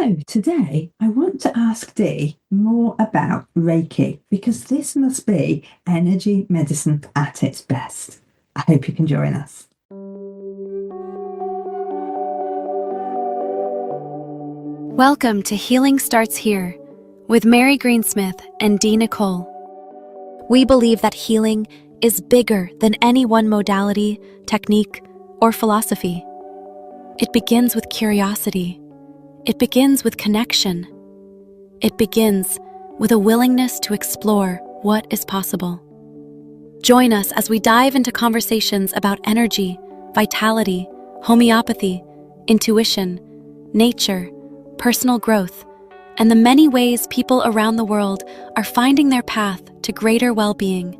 So today I want to ask Dee more about Reiki because this must be energy medicine at its best. I hope you can join us. Welcome to Healing Starts Here with Mary Greensmith and Dee Nicole. We believe that healing is bigger than any one modality, technique, or philosophy. It begins with curiosity. It begins with connection. It begins with a willingness to explore what is possible. Join us as we dive into conversations about energy, vitality, homeopathy, intuition, nature, personal growth, and the many ways people around the world are finding their path to greater well-being.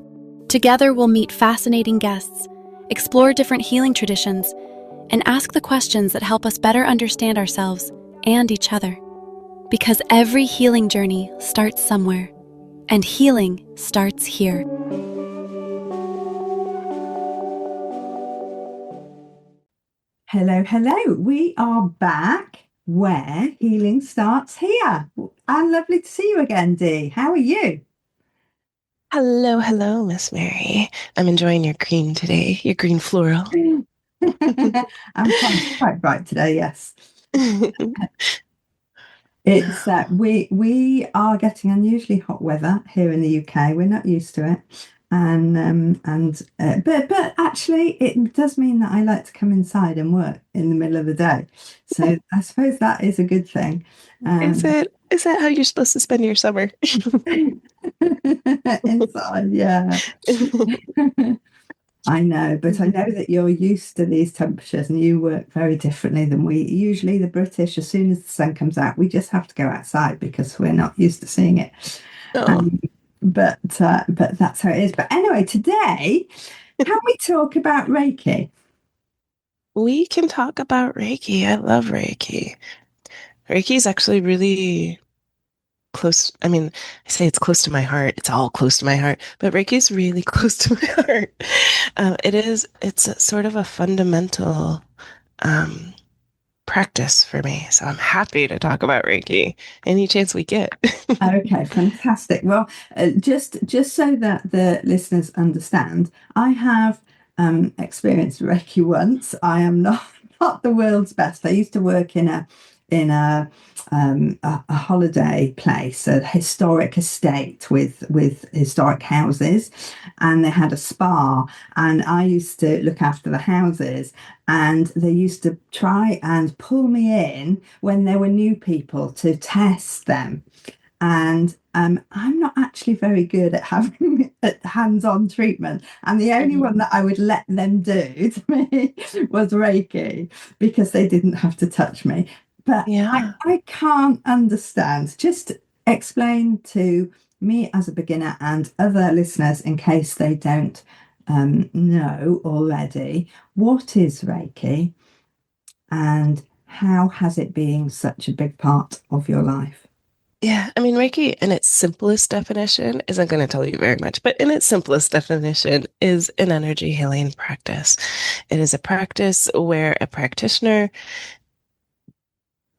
Together, we'll meet fascinating guests, explore different healing traditions, and ask the questions that help us better understand ourselves and each other. Because every healing journey starts somewhere, and healing starts here. Hello, hello. We are back where healing starts here. And lovely to see you again, Dee. How are you? Hello, hello, Miss Mary. I'm enjoying your green today, your green floral. I'm quite bright today, yes. It's we are getting unusually hot weather here in the UK. We're not used to it, but actually, it does mean that I like to come inside and work in the middle of the day. So I suppose that is a good thing. Is that how you're supposed to spend your summer? Inside, yeah. I know, but I know that you're used to these temperatures and you work very differently than we. Usually, the British, as soon as the sun comes out, we just have to go outside because we're not used to seeing it. Oh, Um, but that's how it is. But anyway, today, can we talk about Reiki? we can talk about Reiki. I love Reiki. Reiki is actually really close. I mean, I say it's close to my heart. It's all close to my heart, but Reiki is really close to my heart. It's sort of a fundamental um, practice for me. So I'm happy to talk about Reiki any chance we get. Okay, fantastic. Well, just so that the listeners understand, I have experienced Reiki once. I am not not the world's best. I used to work in a holiday place, a historic estate with historic houses, and they had a spa, and I used to look after the houses, and they used to try and pull me in when there were new people to test them. And I'm not actually very good at having hands-on treatment. And the only one Mhm. that I would let them do to me was Reiki because they didn't have to touch me. But Yeah. I can't understand. Just explain to me as a beginner and other listeners in case they don't know already, what is Reiki and how has it been such a big part of your life? Yeah, I mean, Reiki in its simplest definition isn't going to tell you very much, but in its simplest definition is an energy healing practice. It is a practice where a practitioner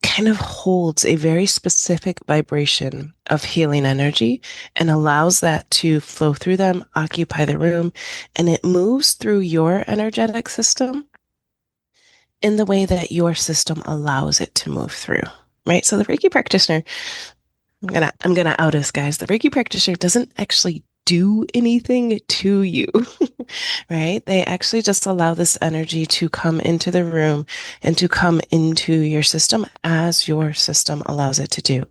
kind of holds a very specific vibration of healing energy and allows that to flow through them, occupy the room, and it moves through your energetic system in the way that your system allows it to move through. Right? So the Reiki practitioner I'm gonna out us, guys. The Reiki practitioner doesn't actually do anything to you, right? They actually just allow this energy to come into the room and to come into your system as your system allows it to do.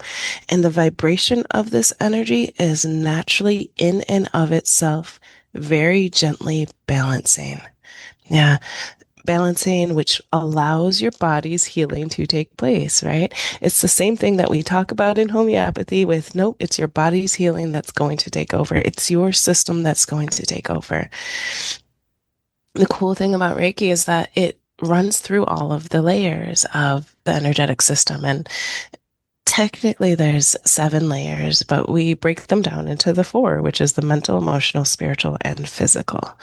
And the vibration of this energy is naturally in and of itself very gently balancing. Yeah, balancing, which allows your body's healing to take place, right? It's the same thing that we talk about in homeopathy with nope, it's your body's healing that's going to take over. It's your system that's going to take over. The cool thing about Reiki is that it runs through all of the layers of the energetic system. And technically, there's 7 layers, but we break them down into the four, which is the mental, emotional, spiritual, and physical.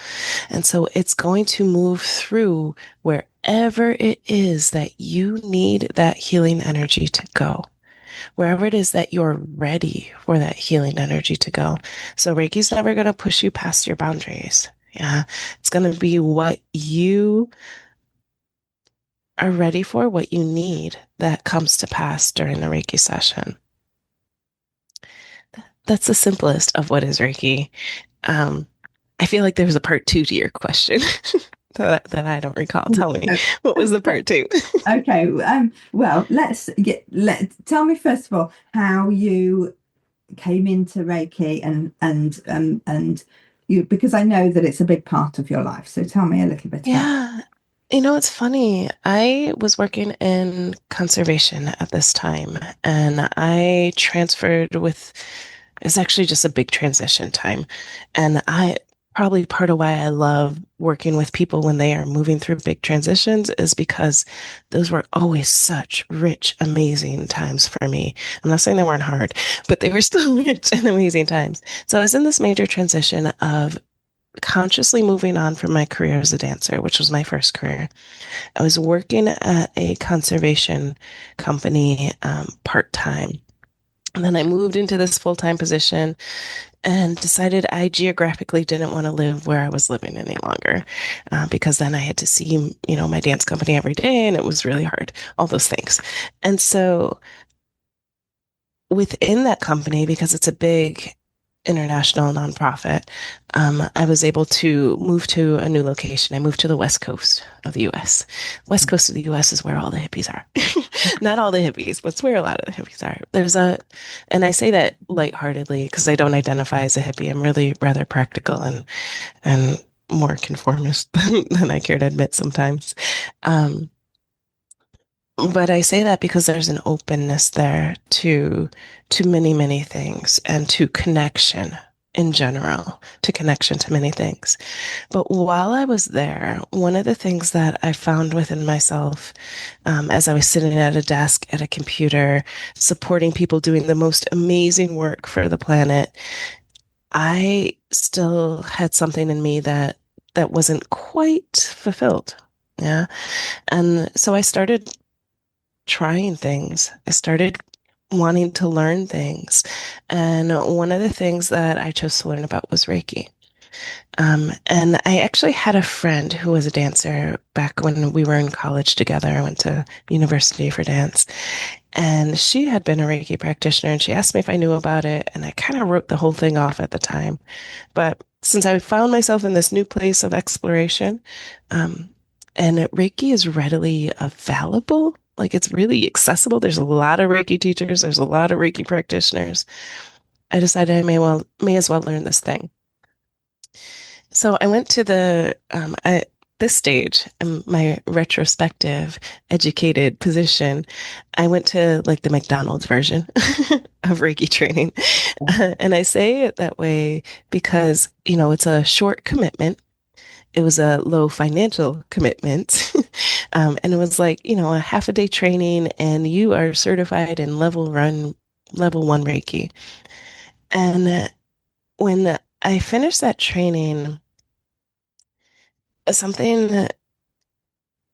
And so it's going to move through wherever it is that you need that healing energy to go. wherever it is that you're ready for that healing energy to go. So Reiki's never going to push you past your boundaries. Yeah. It's going to be what you are ready for, what you need that comes to pass during the Reiki session. That's the simplest of what is Reiki. Um, I feel like there was a part two to your question that I don't recall. Tell me, what was the part two? Okay. Well, tell me first of all how you came into Reiki and you, because I know that it's a big part of your life. So tell me a little bit about. Yeah. It's funny. I was working in conservation at this time, and I transferred with, it's actually just a big transition time. And probably part of why I love working with people when they are moving through big transitions is because those were always such rich, amazing times for me. I'm not saying they weren't hard, but they were still rich and amazing times. So I was in this major transition of consciously moving on from my career as a dancer, which was my first career. I was working at a conservation company part time. And then I moved into this full time position and decided I geographically didn't want to live where I was living any longer because then I had to see, my dance company every day and it was really hard, all those things. And so within that company, because it's a big international nonprofit, I was able to move to a new location. I moved to the West Coast of the US. West Coast of the US is where all the hippies are. Not all the hippies, but it's where a lot of the hippies are. And I say that lightheartedly because I don't identify as a hippie. I'm really rather practical and more conformist than I care to admit sometimes. Um, but I say that because there's an openness there to many, many things and to connection in general, to connection to many things. But while I was there, one of the things that I found within myself, as I was sitting at a desk at a computer, supporting people doing the most amazing work for the planet, I still had something in me that wasn't quite fulfilled. Yeah. And so I started trying things. I started wanting to learn things. And one of the things that I chose to learn about was Reiki. And I actually had a friend who was a dancer back when we were in college together. I went to university for dance. And she had been a Reiki practitioner and she asked me if I knew about it. And I kind of wrote the whole thing off at the time. But since I found myself in this new place of exploration, um, and Reiki is readily available, like it's really accessible. There's a lot of Reiki teachers, there's a lot of Reiki practitioners. I decided I may as well learn this thing. So I went to this stage, in my retrospective educated position, I went to like the McDonald's version of Reiki training. And I say it that way because, it's a short commitment. It was a low financial commitment. And it was like, a half a day training and you are certified in level one Reiki. And when I finished that training, something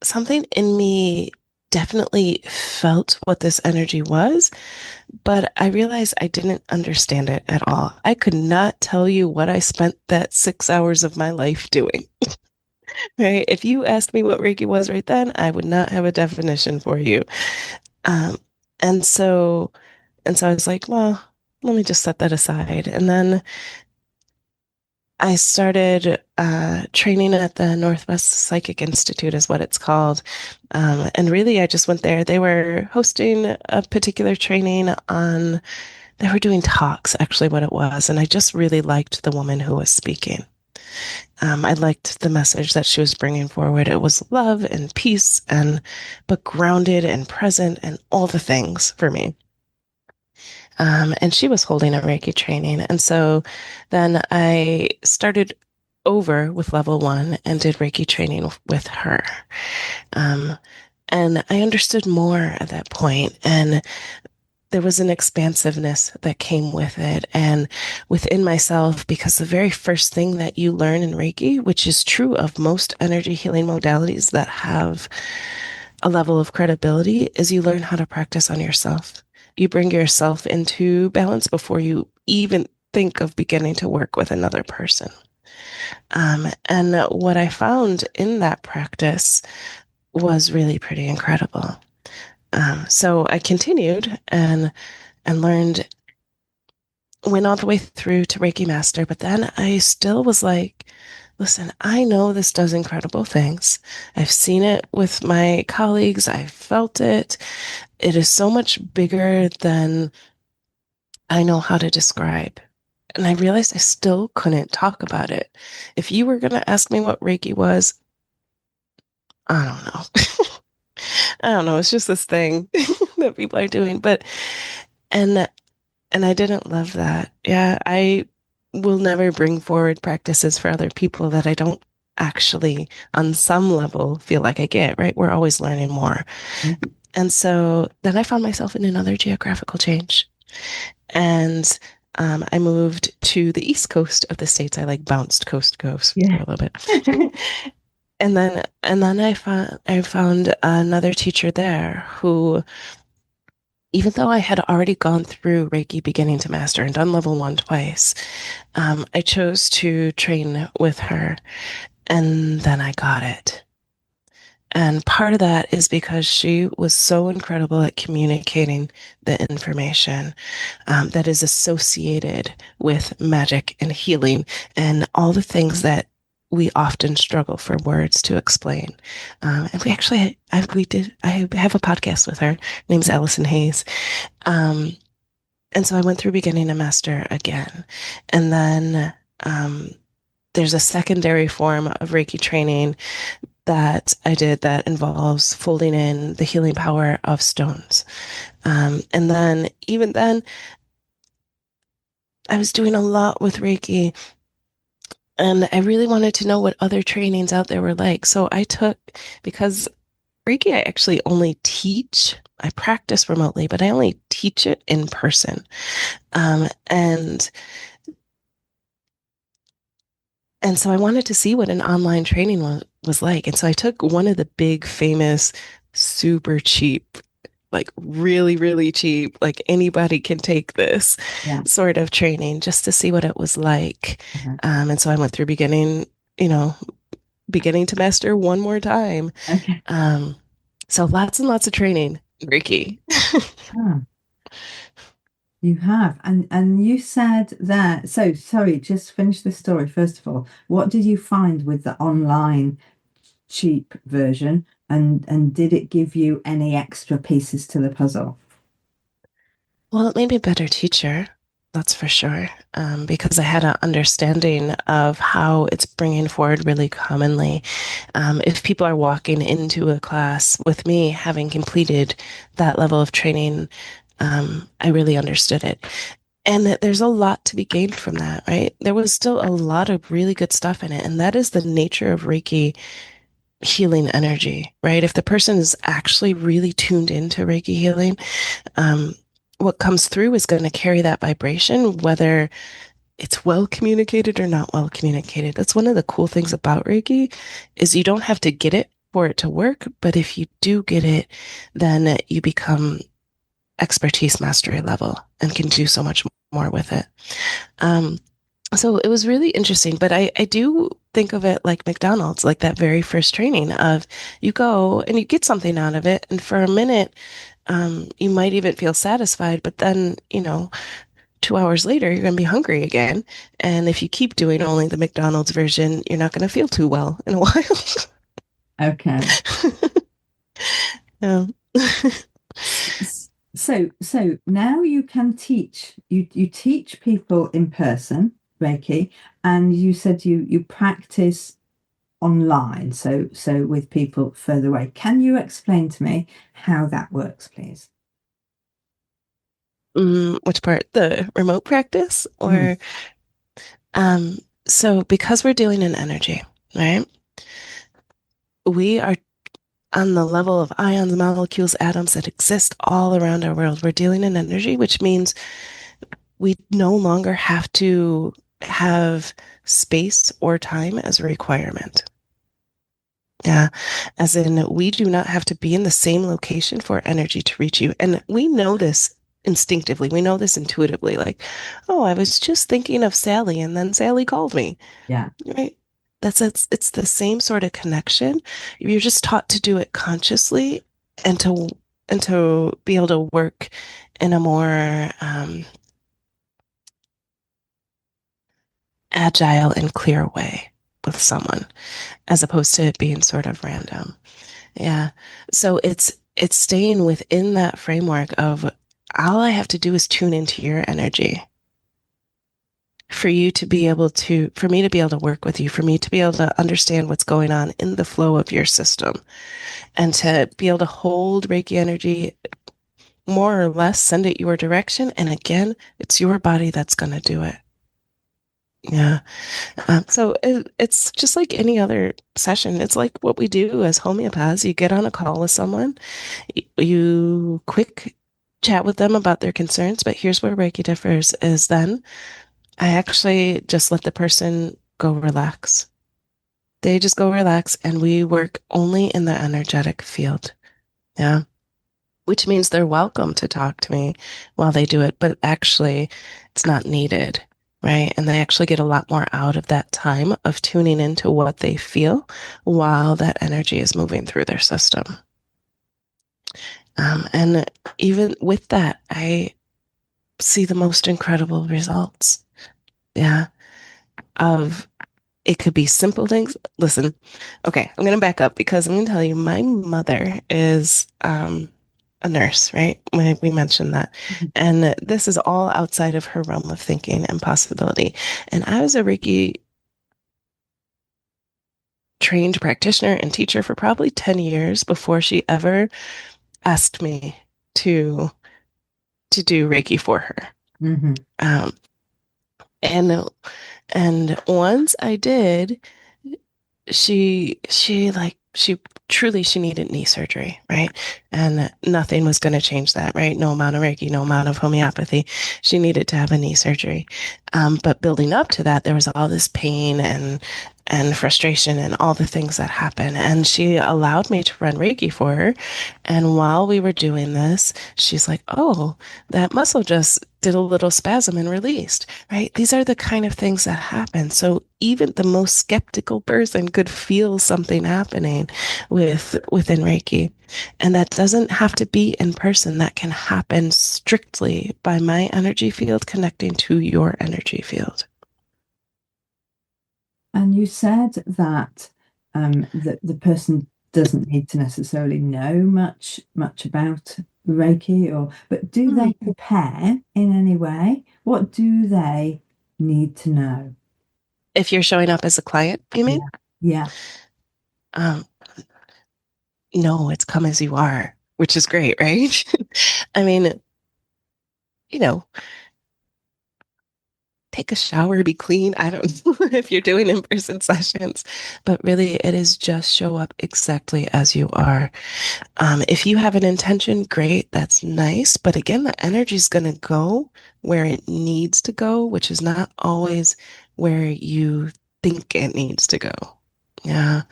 something in me definitely felt what this energy was, but I realized I didn't understand it at all. I could not tell you what I spent that 6 hours of my life doing. Right? If you asked me what Reiki was right then, I would not have a definition for you. Um, and so I was like, well, let me just set that aside. And then I started training at the Northwest Psychic Institute, is what it's called. And really, I just went there. They were hosting a particular training on, they were doing talks, actually, what it was. And I just really liked the woman who was speaking. I liked the message that she was bringing forward. It was love and peace, but grounded and present and all the things for me. And she was holding a Reiki training. And so then I started over with level one and did Reiki training with her. Um, and I understood more at that point, and there was an expansiveness that came with it and within myself, because the very first thing that you learn in Reiki, which is true of most energy healing modalities that have a level of credibility, is you learn how to practice on yourself. you bring yourself into balance before you even think of beginning to work with another person. And what I found in that practice was really pretty incredible. So I continued and learned, went all the way through to Reiki Master, but then I still was like, listen, I know this does incredible things. I've seen it with my colleagues. I've felt it. It is so much bigger than I know how to describe. And I realized I still couldn't talk about it. If you were going to ask me what Reiki was, I don't know. I don't know. It's just this thing that people are doing. And and I didn't love that. Yeah, I will never bring forward practices for other people that I don't actually, on some level, feel like I get, right? We're always learning more. Mm. And so then I found myself in another geographical change. And I moved to the East Coast of the States. I like bounced coast to coast for Yeah. a little bit. And then I found another teacher there who, even though I had already gone through Reiki beginning to master and done level 1 twice, I chose to train with her, and then I got it. And part of that is because she was so incredible at communicating the information that is associated with magic and healing and all the things that we often struggle for words to explain. And we actually, I have a podcast with her. Her name's Allison Hayes. Um, and so I went through beginning to master again. And then there's a secondary form of Reiki training that I did that involves folding in the healing power of stones. And then, even then, I was doing a lot with Reiki, and I really wanted to know what other trainings out there were like. So I took, because Reiki, I actually only teach. I practice remotely, but I only teach it in person. Um, and and so I wanted to see what an online training was like. And so I took one of the big, famous, super cheap, like really, really cheap, like anybody can take this Yeah. sort of training just to see what it was like. Uh-huh. And so I went through you know, beginning to master one more time. Okay. Um, so lots and lots of training, Reiki. Ah, you have. And you said that, so sorry, just finish the story first of all. What did you find with the online cheap version? And did it give you any extra pieces to the puzzle? Well, it made me a better teacher, that's for sure, because I had an understanding of how it's bringing forward really commonly. If people are walking into a class with me having completed that level of training, I really understood it. And that there's a lot to be gained from that, right? There was still a lot of really good stuff in it. And that is the nature of Reiki healing energy, right? If the person is actually really tuned into Reiki healing, um, what comes through is going to carry that vibration, whether it's well communicated or not well communicated. That's one of the cool things about Reiki is you don't have to get it for it to work, but if you do get it, then you become expertise mastery level and can do so much more with it. Um, so it was really interesting, but I do think of it like McDonald's, like that very first training of you go and you get something out of it. And for a minute, you might even feel satisfied, but then, 2 hours later, you're going to be hungry again. And if you keep doing only the McDonald's version, you're not going to feel too well in a while. Okay. Yeah. So now you can teach, you teach people in person Reiki, and you said you practice online, so with people further away. Can you explain to me how that works, please? Which part? The remote practice? Mm. Or, um, so because we're dealing in energy, right? We are on the level of ions, molecules, atoms that exist all around our world. We're dealing in energy, which means we no longer have to have space or time as a requirement. Yeah. As in, we do not have to be in the same location for energy to reach you. And we know this instinctively. We know this intuitively. Like, oh, I was just thinking of Sally and then Sally called me, Yeah. right? It's the same sort of connection. You're just taught to do it consciously and to be able to work in a more agile and clear way with someone as opposed to it being sort of random. Yeah. So it's staying within that framework of all I have to do is tune into your energy for you to be able to, for me to be able to work with you, for me to be able to understand what's going on in the flow of your system, and to be able to hold Reiki energy more or less, send it your direction. And again, it's your body that's going to do it. Yeah. It's just like any other session. It's like what we do as homeopaths. You get on a call with someone, you quick chat with them about their concerns. But here's where Reiki differs is then I actually just let the person go relax. They just go relax and we work only in the energetic field. Yeah. Which means they're welcome to talk to me while they do it, but actually it's not needed, right? And they actually get a lot more out of that time of tuning into what they feel while that energy is moving through their system. And even with that, I see the most incredible results. Yeah. Of It could be simple things. Listen, okay, I'm going to back up because I'm going to tell you my mother is a nurse, right? We mentioned that. Mhm. And this is all outside of her realm of thinking and possibility. And I was a Reiki trained practitioner and teacher for probably 10 years before she ever asked me to to do Reiki for her. Mhm. Um, and and once I did, she truly she needed knee surgery, right? And nothing was going to change that, right? No amount of Reiki, no amount of homeopathy. She needed to have a knee surgery. But building up to that, there was all this pain and frustration and all the things that happen. And she allowed me to run Reiki for her. And while we were doing this, she's like, "Oh, that muscle just did a little spasm and released," right? These are the kind of things that happen. So even the most skeptical person could feel something happening within Reiki. And that doesn't have to be in person. That can happen strictly by my energy field connecting to your energy field. And you said that the person doesn't need to necessarily know much about Reiki, but do they Hmm. prepare in any way? What do they need to know? If you're showing up as a client, you mean? Yeah. Yeah. Um, no, it's come as you are, which is great, right? I mean, you know, take a shower, be clean. I don't know if you're doing in-person sessions, but really it is just show up exactly as you are. If you have an intention, great, that's nice. But again, the energy is going to go where it needs to go, which is not always where you think it needs to go. Yeah,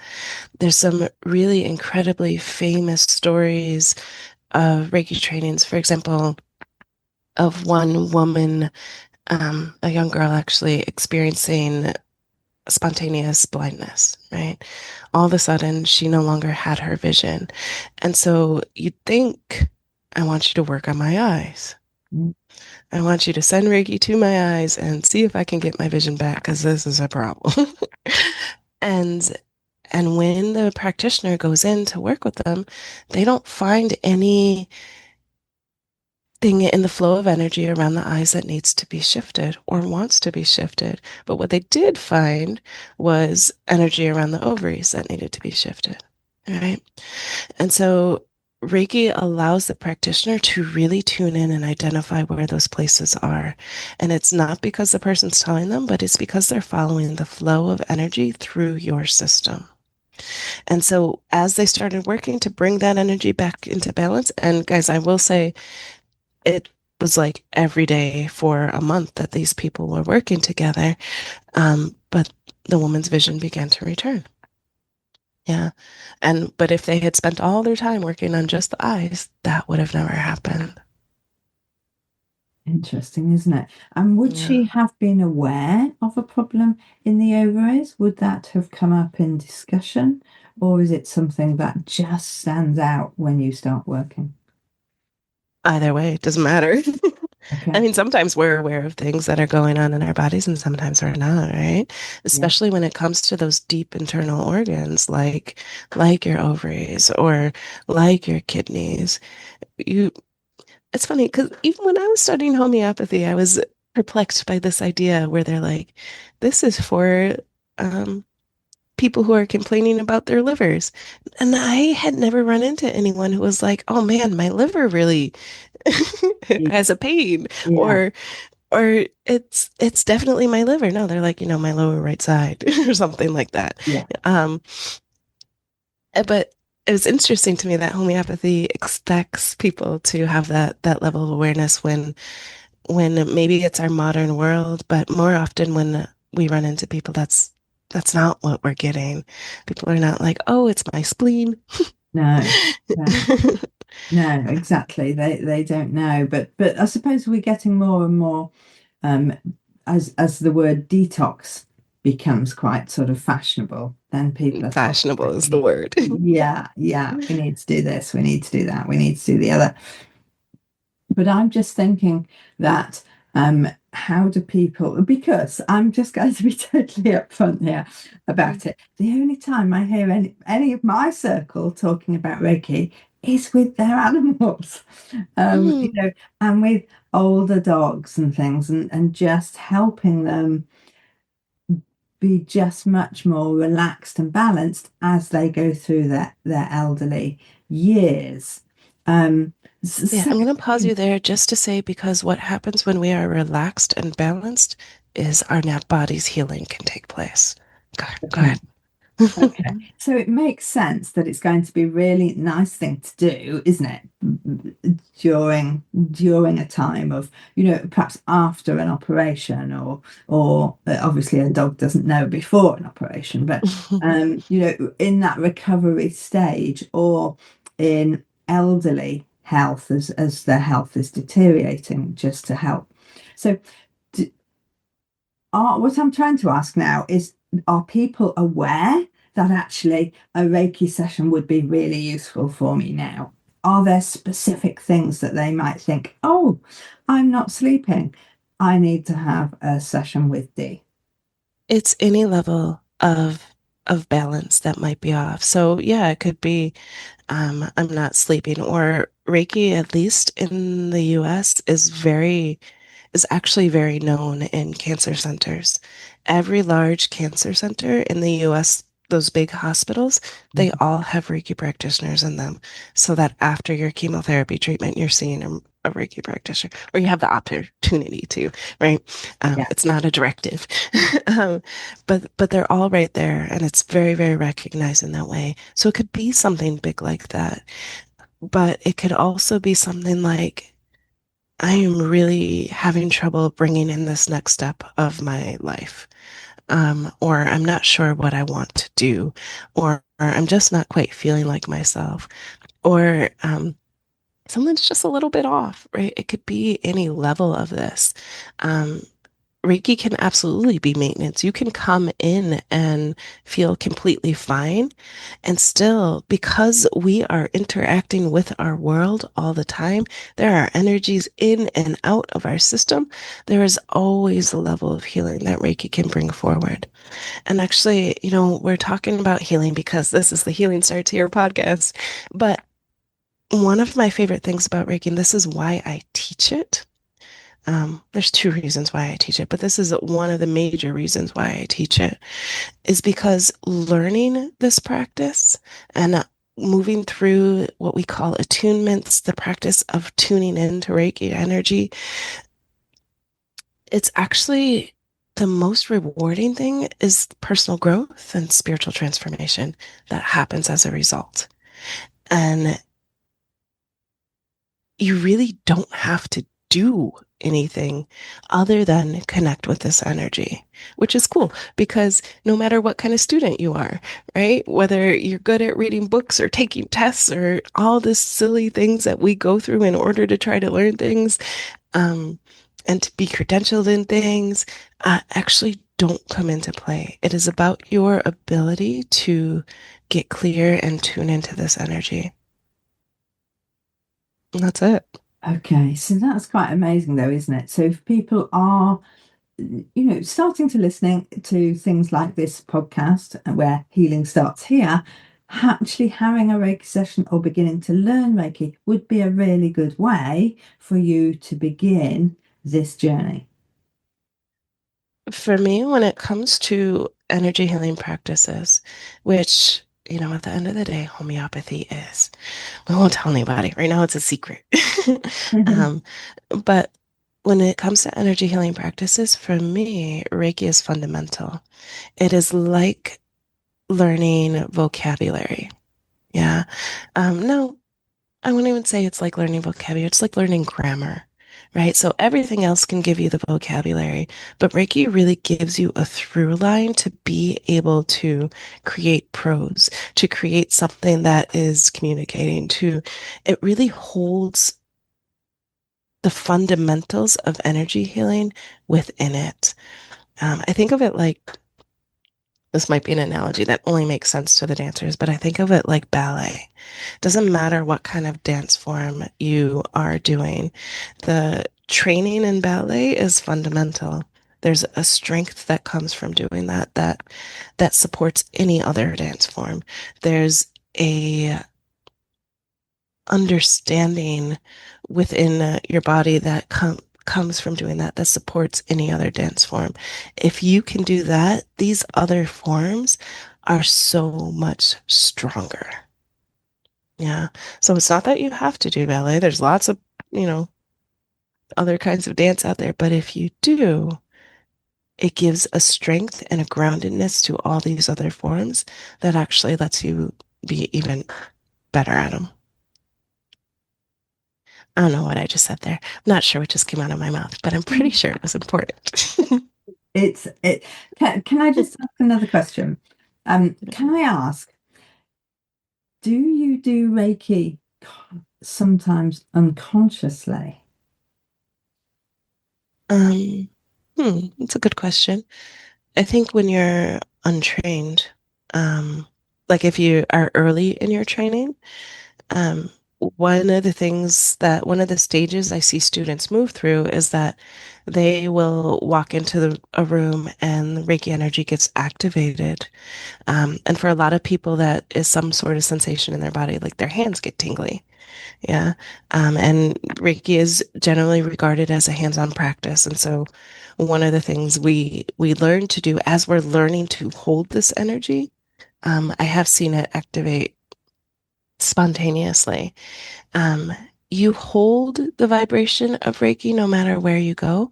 there's some really incredibly famous stories of Reiki trainings. For example, of one woman, a young girl actually experiencing spontaneous blindness, right? All of a sudden, she no longer had her vision. And so you'd think, I want you to work on my eyes. Mm. I want you to send Reiki to my eyes and see if I can get my vision back because this is a problem. and and when the practitioner goes in to work with them, they don't find anything in the flow of energy around the eyes that needs to be shifted or wants to be shifted. But what they did find was energy around the ovaries that needed to be shifted. All right. And so Reiki allows the practitioner to really tune in and identify where those places are. And it's not because the person's telling them, but it's because they're following the flow of energy through your system. And so as they started working to bring that energy back into balance, and guys, I will say it was like every day for a month that these people were working together. But the woman's vision began to return. Yeah. But if they had spent all their time working on just the eyes, that would have never happened. Interesting, isn't it? And would Yeah. she have been aware of a problem in the ovaries? Would that have come up in discussion? Or is it something that just stands out when you start working? Either way, it doesn't matter. I Okay. mean, sometimes we're aware of things that are going on in our bodies, and sometimes we're not, right? Yeah. Especially when it comes to those deep internal organs, like your ovaries or like your kidneys. You, it's funny because even when I was studying homeopathy, I was perplexed by this idea where they're like, this is for um, people who are complaining about their livers. And I had never run into anyone who was like, oh man, my liver really Yeah. has a pain, Yeah. or it's definitely my liver. No, they're like, my lower right side or something like that. Yeah. But it was interesting to me that homeopathy expects people to have that level of awareness when maybe it's our modern world, but more often when we run into people, that's not what we're getting. People are not like, oh, it's my spleen. No. No. No, exactly. They don't know. But I suppose we're getting more and more um as the word detox becomes quite sort of fashionable, then people are talking Fashionable about, is the word. yeah, yeah, we need to do this, we need to do that, we need to do the other. But I'm just thinking that how do people, because I'm just going to be totally upfront here about it. The only time I hear any of my circle talking about Reiki is with their animals, Mm. and with older dogs and things, and just helping them be just much more relaxed and balanced as they go through their elderly years. Um, Yeah, so, I'm going to pause you there just to say because what happens when we are relaxed and balanced is our net body's healing can take place. Go okay. ahead. Okay, so it makes sense that it's going to be a really nice thing to do, isn't it? During a time of, perhaps after an operation, or obviously a dog doesn't know before an operation, but in that recovery stage or in elderly health as their health is deteriorating, just to help. So what I'm trying to ask now is, are people aware that actually a Reiki session would be really useful for me now? Are there specific things that they might think, oh, I'm not sleeping. I need to have a session with Dee. It's any level of balance that might be off. So yeah, it could be I'm not sleeping, or Reiki, at least in the US, is actually very known in cancer centers. Every large cancer center in the US, those big hospitals, they all have Reiki practitioners in them. So that after your chemotherapy treatment, you're seeing a Reiki practitioner, or you have the opportunity to, right? Yeah. It's not a directive. um, but they're all right there, and it's very, very recognized in that way. So it could be something big like that, but it could also be something like, I am really having trouble bringing in this next step of my life. Or I'm not sure what I want to do, or I'm just not quite feeling like myself, or something's just a little bit off, right? It could be any level of this. Um, Reiki can absolutely be maintenance. You can come in and feel completely fine. And still, because we are interacting with our world all the time, there are energies in and out of our system. There is always a level of healing that Reiki can bring forward. And actually, we're talking about healing because this is the Healing Starts Here podcast. But one of my favorite things about Reiki, and this is why I teach it, there's two reasons why I teach it, but this is one of the major reasons why I teach it, is because learning this practice and moving through what we call attunements, the practice of tuning into Reiki energy, it's actually the most rewarding thing is personal growth and spiritual transformation that happens as a result. And you really don't have to do anything other than connect with this energy, which is cool because no matter what kind of student you are, right? Whether you're good at reading books or taking tests or all the silly things that we go through in order to try to learn things, um, and to be credentialed in things actually don't come into play. It is about your ability to get clear and tune into this energy. And that's it. Okay, so that's quite amazing though, isn't it? So if people are, starting to listening to things like this podcast where healing starts here, actually having a Reiki session or beginning to learn Reiki would be a really good way for you to begin this journey. For me, when it comes to energy healing practices, which, at the end of the day, homeopathy is, we won't tell anybody. Right now, it's a secret. um, but when it comes to energy healing practices, for me, Reiki is fundamental. It is like learning vocabulary. Yeah. No, I wouldn't even say it's like learning vocabulary. It's like learning grammar, right? So everything else can give you the vocabulary, but Reiki really gives you a through line to be able to create prose, to create something that is communicating to, it really holds the fundamentals of energy healing within it. I think of it like this might be an analogy that only makes sense to the dancers, but I think of it like ballet. Doesn't matter what kind of dance form you are doing, the training in ballet is fundamental. There's a strength that comes from doing that supports any other dance form. There's a understanding within your body that comes from doing that supports any other dance form. If you can do that, these other forms are so much stronger. Yeah. So it's not that you have to do ballet. There's lots of, you know, other kinds of dance out there, but if you do, it gives a strength and a groundedness to all these other forms that actually lets you be even better at them. I don't know what I just said there. I'm not sure what just came out of my mouth, but I'm pretty sure it was important. It's it. Can I just ask another question? Can I ask, do you do Reiki sometimes unconsciously? Um, That's a good question. I think when you're untrained, like if you are early in your training, um, one of the stages I see students move through is that they will walk into a room and the Reiki energy gets activated. And for a lot of people, that is some sort of sensation in their body, like their hands get tingly. Yeah. And Reiki is generally regarded as a hands-on practice. And so one of the things we learn to do as we're learning to hold this energy, I have seen it activate spontaneously. Um, you hold the vibration of Reiki no matter where you go,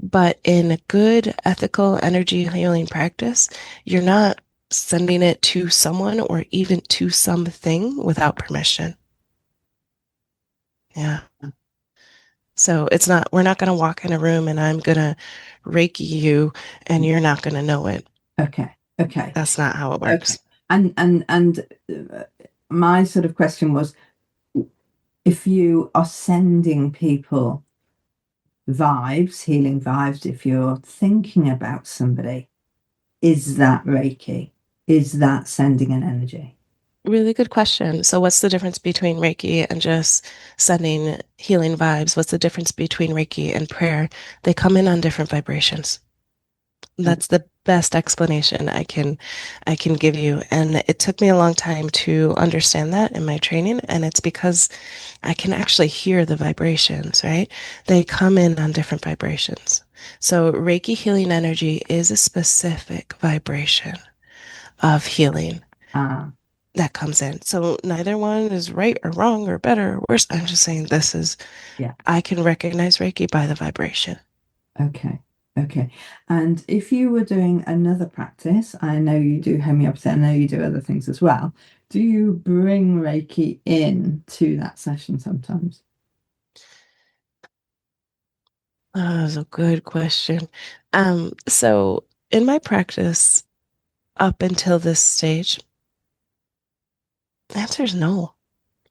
but in a good ethical energy healing practice, you're not sending it to someone or even to something without permission. Yeah. So we're not going to walk in a room and I'm going to Reiki you and you're not going to know it. Okay, okay, That's not how it okay. works. And my sort of question was, if you are sending people vibes, healing vibes, if you're thinking about somebody, is that Reiki? Is that sending an energy? Really good question. So, what's the difference between Reiki and just sending healing vibes? What's the difference between Reiki and prayer? They come in on different vibrations. That's the best explanation I can give you. And it took me a long time to understand that in my training. And it's because I can actually hear the vibrations, right? They come in on different vibrations. So Reiki healing energy is a specific vibration of healing Ah, that comes in. So neither one is right or wrong or better or worse. I'm just saying yeah. I can recognize Reiki by the vibration. Okay. Okay. And if you were doing another practice, I know you do homeopathy, I know you do other things as well. Do you bring Reiki in to that session sometimes? Oh, that's a good question. So in my practice, up until this stage, the answer is no,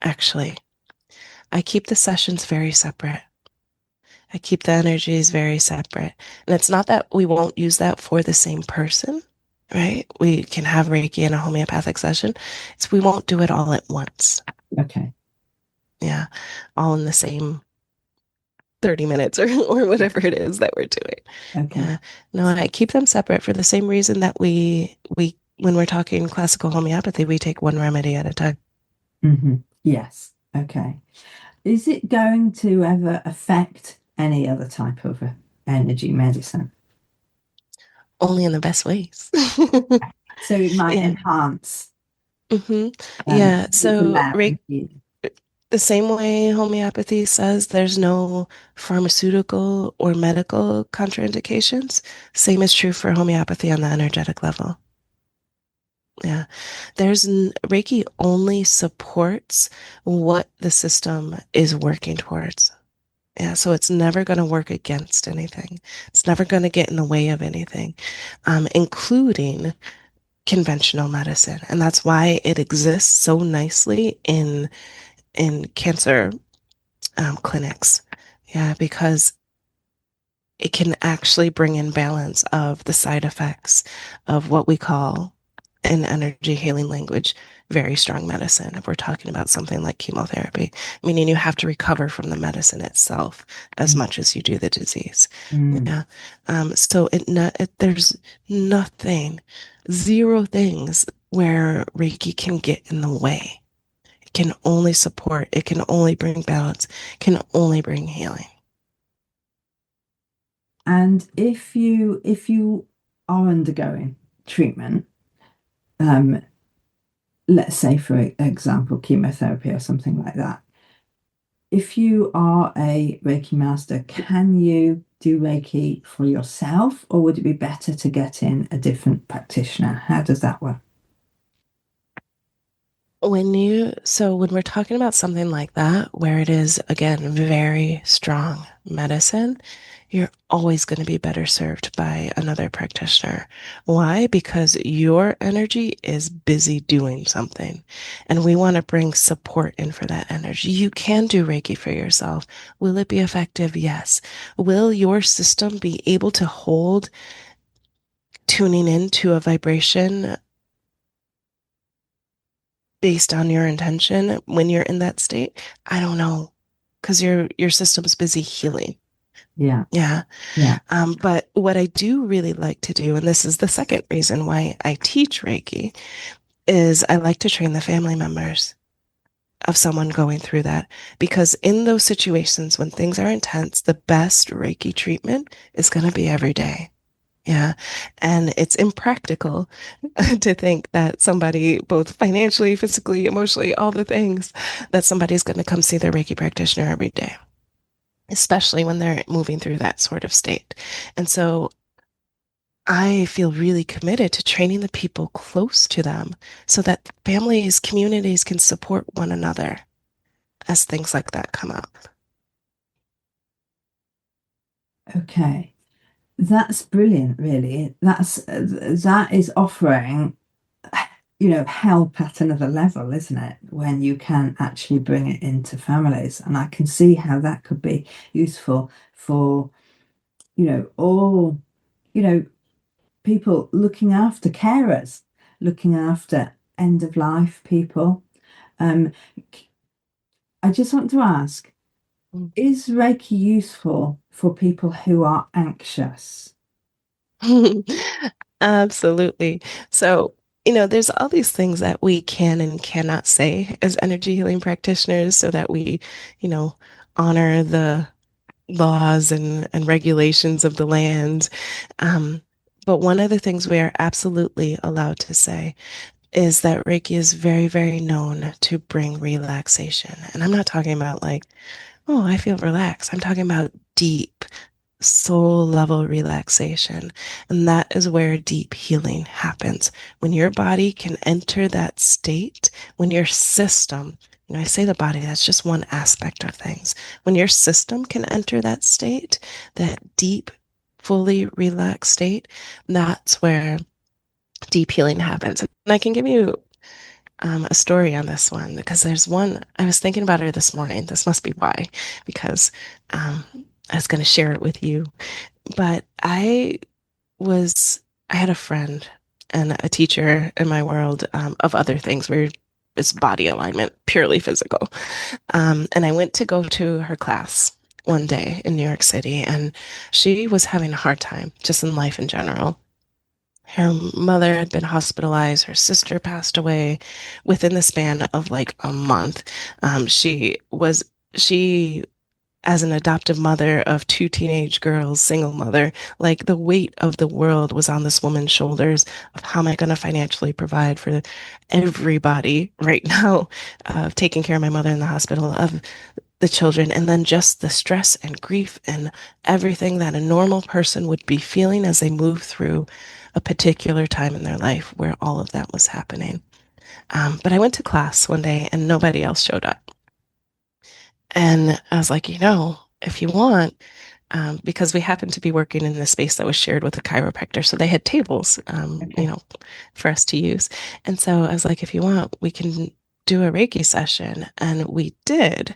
actually. I keep the sessions very separate. I keep the energies very separate. And it's not that we won't use that for the same person, right? We can have Reiki in a homeopathic session. It's we won't do it all at once. Okay. Yeah. All in the same 30 minutes or Yeah. whatever it is that we're doing. Okay. Yeah. No, I keep them separate for the same reason that we when we're talking classical homeopathy, we take one remedy at a time. Yes. Okay. Is it going to ever affect any other type of energy medicine? Only in the best ways. So it might Yeah. enhance hmm Yeah. people So, allowing you. the same way homeopathy says there's no pharmaceutical or medical contraindications, same is true for homeopathy on the energetic level. Yeah. Reiki only supports what the system is working towards. Yeah, so it's never going to work against anything. It's never going to get in the way of anything, including conventional medicine. And that's why it exists so nicely in cancer clinics. Yeah, because it can actually bring in balance of the side effects of what we call in energy healing language very strong medicine. If we're talking about something like chemotherapy, meaning you have to recover from the medicine itself as Mm, much as you do the disease. mm. Yeah. So there's nothing, zero things where Reiki can get in the way. It can only support, it can only bring balance, can only bring healing. And if you are undergoing treatment, um, let's say for example, chemotherapy or something like that, if you are a Reiki master, can you do Reiki for yourself, or would it be better to get in a different practitioner? How does that work? When we're talking about something like that, where it is, again, very strong medicine, you're always going to be better served by another practitioner. Why? Because your energy is busy doing something, and we want to bring support in for that energy. You can do Reiki for yourself. Will it be effective? Yes. Will your system be able to hold tuning into a vibration based on your intention when you're in that state? I don't know, because your system's busy healing. Yeah, Yeah. yeah. But what I do really like to do, and this is the second reason why I teach Reiki, is I like to train the family members of someone going through that. Because in those situations when things are intense, the best Reiki treatment is going to be every day. Yeah. And it's impractical to think that somebody, both financially, physically, emotionally, all the things, that somebody's going to come see their Reiki practitioner every day, especially when they're moving through that sort of state. And so I feel really committed to training the people close to them so that families, communities can support one another as things like that come up. Okay. That's brilliant, really. That is offering, help at another level, isn't it? When you can actually bring it into families. And I can see how that could be useful for, all, you know, people looking after carers, looking after end of life people. Um, I just want to ask, is Reiki useful for people who are anxious? Absolutely. So, there's all these things that we can and cannot say as energy healing practitioners so that we, you know, honor the laws and regulations of the land. Um, but one of the things we are absolutely allowed to say is that Reiki is very, very known to bring relaxation. And I'm not talking about like, oh, I feel relaxed. I'm talking about deep soul level relaxation. And that is where deep healing happens. When your body can enter that state, when your system, I say the body, that's just one aspect of things. When your system can enter that state, that deep, fully relaxed state, that's where deep healing happens. And I can give you a story on this one because there's one I was thinking about her this morning. This must be why, because um, I was going to share it with you. But was, I had a friend and a teacher in my world of other things where it's body alignment, purely physical. And I went to go to her class one day in New York City, and she was having a hard time just in life in general. Her mother had been hospitalized, her sister passed away within the span of like a month. She as an adoptive mother of two teenage girls, single mother, like the weight of the world was on this woman's shoulders of how am I going to financially provide for everybody right now, of taking care of my mother in the hospital, of the children, and then just the stress and grief and everything that a normal person would be feeling as they move through a particular time in their life where all of that was happening. But I went to class one day and nobody else showed up. And I was like, if you want, because we happened to be working in the space that was shared with a chiropractor. So they had tables, Okay. for us to use. And so I was like, if you want, we can do a Reiki session. And we did.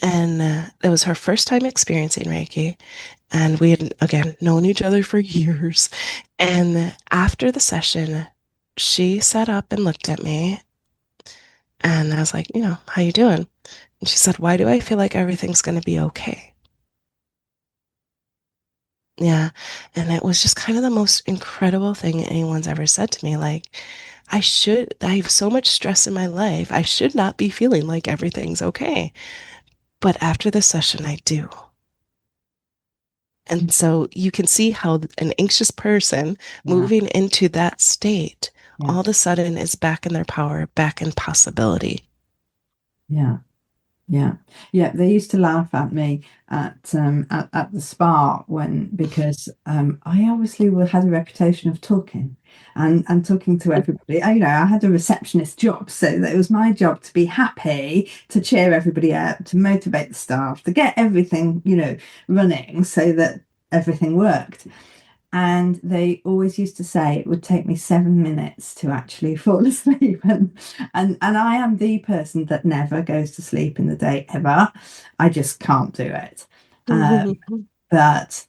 And it was her first time experiencing Reiki. And we had, again, known each other for years. And after the session, she sat up and looked at me. And I was like, how you doing? And she said, why do I feel like everything's going to be okay? Yeah. And it was just kind of the most incredible thing anyone's ever said to me. Like, I have so much stress in my life. I should not be feeling like everything's okay. But after the session, I do. And so you can see how an anxious person Yeah. moving into that state Yeah. all of a sudden is back in their power, back in possibility. Yeah. Yeah, yeah. They used to laugh at me at the spa because I obviously had a reputation of talking and talking to everybody. I had a receptionist job, so that it was my job to be happy, to cheer everybody up, to motivate the staff, to get everything running so that everything worked. And they always used to say it would take me 7 minutes to actually fall asleep. And I am the person that never goes to sleep in the day ever. I just can't do it. But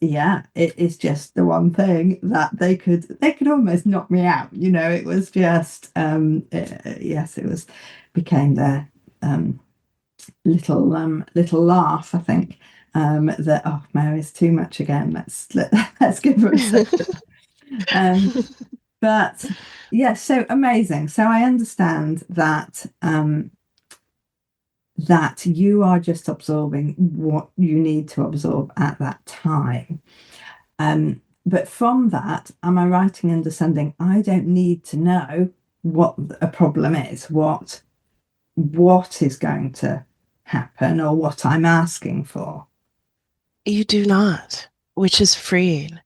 yeah, it is just the one thing that they could almost knock me out. It was just yes, it was became their little laugh, I think. That Mary's too much again. Let's give her a session. Um, but yeah, so amazing. So I understand that you are just absorbing what you need to absorb at that time. But from that, am I right in understanding I don't need to know what a problem is, what is going to happen, or what I'm asking for? You do not, which is freeing.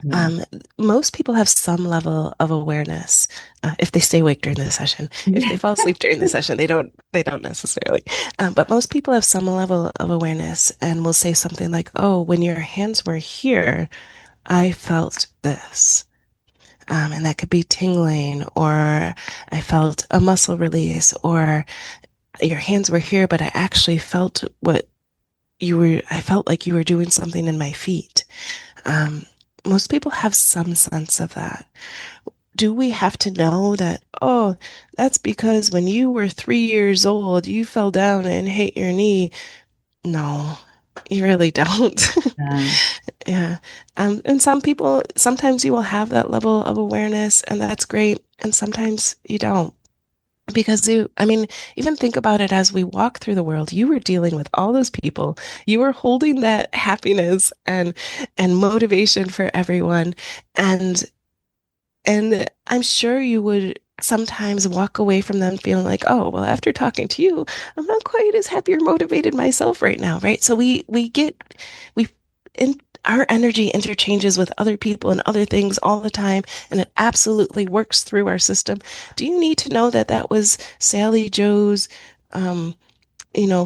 Yeah. Um, Most people have some level of awareness if they stay awake during the session. If they Yeah. fall asleep during the session, they don't. They don't necessarily. But most people have some level of awareness and will say something like, "Oh, when your hands were here, I felt this." And that could be tingling, or I felt a muscle release, or your hands were here, but I actually felt what you were. I felt like you were doing something in my feet. Um, Most people have some sense of that. Do we have to know that, oh, that's because when you were 3 years old, you fell down and hit your knee? No, you really don't. Um, Yeah. And some people, sometimes you will have that level of awareness, and that's great. And sometimes you don't. Because I mean, even think about it as we walk through the world, you were dealing with all those people. You were holding that happiness and motivation for everyone. And and I'm sure you would sometimes walk away from them feeling like, oh, well, after talking to you, I'm not quite as happy or motivated myself right now, right? So we in our energy interchanges with other people and other things all the time, and it absolutely works through our system. Do you need to know that that was Sally Joe's, um,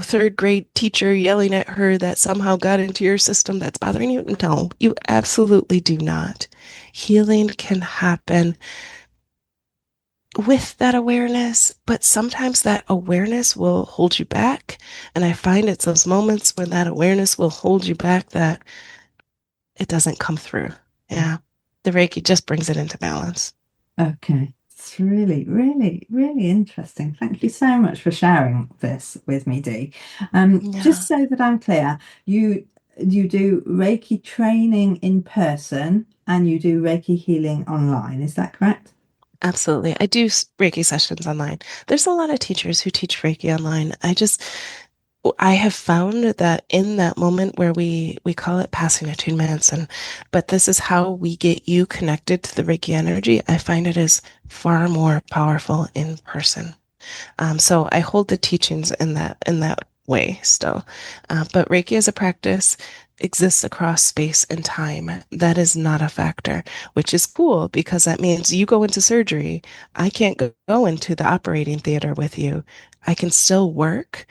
third grade teacher yelling at her that somehow got into your system that's bothering you? No, you absolutely do not. Healing can happen with that awareness, but sometimes that awareness will hold you back. And I find it's those moments when that awareness will hold you back that it doesn't come through. Yeah. The Reiki just brings it into balance. Okay. It's really, really, really interesting. Thank you so much for sharing this with me, Dee. Yeah, Just so that I'm clear, you do Reiki training in person and you do Reiki healing online. Is that correct? absolutely. I do Reiki sessions online. There's a lot of teachers who teach Reiki online. I have found that in that moment where we call it passing attunements, but this is how we get you connected to the Reiki energy. I find it is far more powerful in person. So I hold the teachings in that way still. But Reiki as a practice exists across space and time. That is not a factor, which is cool because that means you go into surgery. I can't go into the operating theater with you. I can still work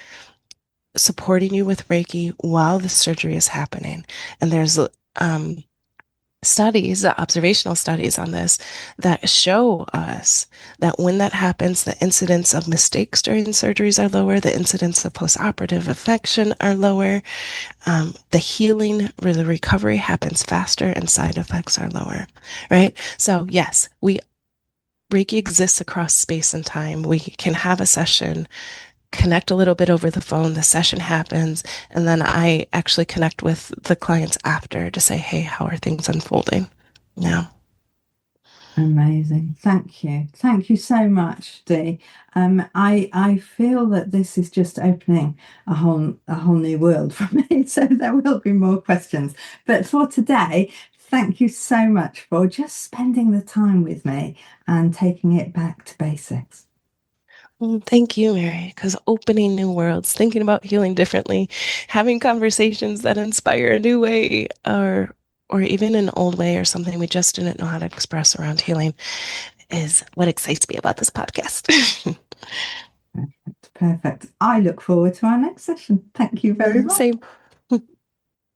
supporting you with Reiki while the surgery is happening. And there's um, studies, observational studies on this that show us that when that happens, the incidence of mistakes during surgeries are lower, the incidence of postoperative affection are lower, the healing or the recovery happens faster, and side effects are lower, right? So yes, Reiki exists across space and time. We can have a session, connect a little bit over the phone, the session happens, and then I actually connect with the clients after to say, hey, how are things unfolding? Yeah. Amazing. Thank you. Thank you so much, Dee. I feel that this is just opening a whole new world for me. So there will be more questions. But for today, thank you so much for just spending the time with me and taking it back to basics. Thank you, Mary, because opening new worlds, thinking about healing differently, having conversations that inspire a new way or even an old way or something we just didn't know how to express around healing is what excites me about this podcast. Perfect. Perfect. I look forward to our next session. Thank you very much. Same.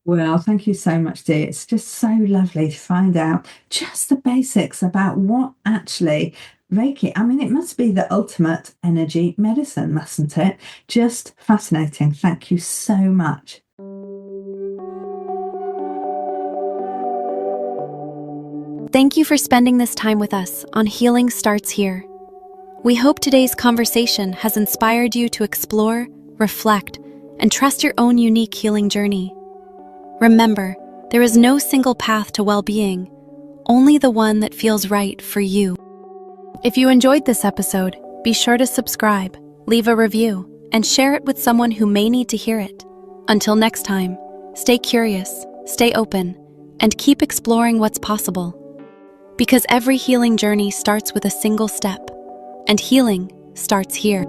Well, thank you so much, dear. It's just so lovely to find out just the basics about what actually Reiki. I mean, it must be the ultimate energy medicine, mustn't it? Just fascinating. Thank you so much. Thank you for spending this time with us on Healing Starts Here. We hope today's conversation has inspired you to explore, reflect, and trust your own unique healing journey. Remember, there is no single path to well-being, only the one that feels right for you. If you enjoyed this episode, be sure to subscribe, leave a review, and share it with someone who may need to hear it. Until next time, stay curious, stay open, and keep exploring what's possible. Because every healing journey starts with a single step, and healing starts here.